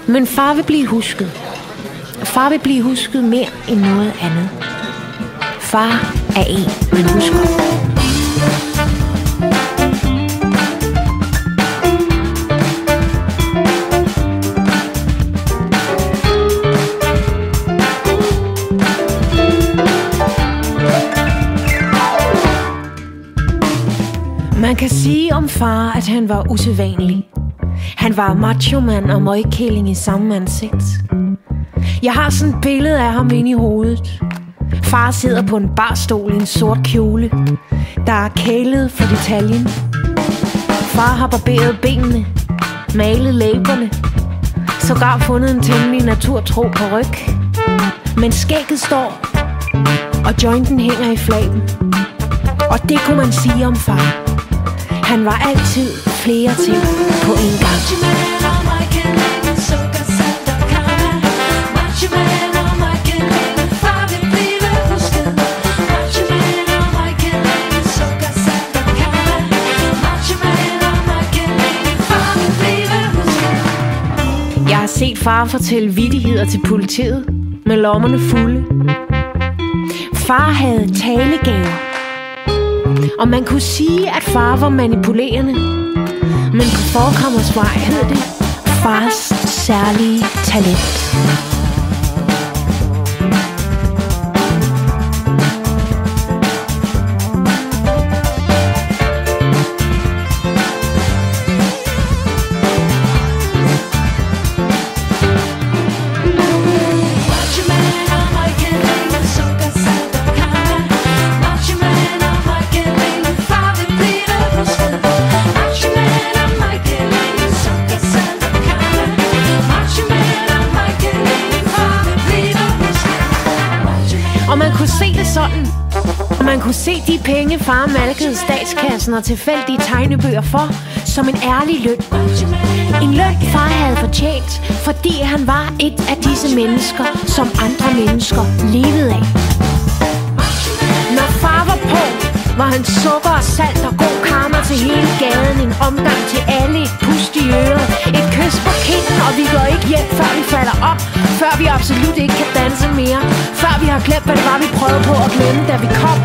Men far vil blive husket. Far vil blive husket mere end noget andet. Far er en, man husker. Man kan sige om far, at han var usædvanlig. Han var machomand og møgkælling i samme ansigt. Jeg har sådan et billede af ham inde i hovedet. Far sidder på en barstol i en sort kjole, der er kælet for detaljen. Far har barberet benene, malet læberne, sågar fundet en temmelig naturtro paryk. Men skægget står, og jointen hænger i flaben. Og det kunne man sige om far. Han var altid flere ting på en gang. Jeg har set far fortælle vittigheder til politiet med lommerne fulde. Far havde talegaver, og man kunne sige, at far var manipulerende. Men på Forkammersvej hed det fars særlige talent. Og man kunne se det sådan. Og man kunne se de penge, far malkede statskassen og tilfældige tegnebøger for, som en ærlig løn. En løn, far havde fortjent, fordi han var et af disse mennesker, som andre mennesker levede af. Når far var på, var han sukker og salt og god karma til hele gaden. En omgang til alle, et pust i øret, et kys på kinden, og vi går ikke hjem, før vi falder op. Før vi absolut ikke kan danse mere. Før vi har glemt, hvad det var, vi prøvede på at glemme, da vi kom.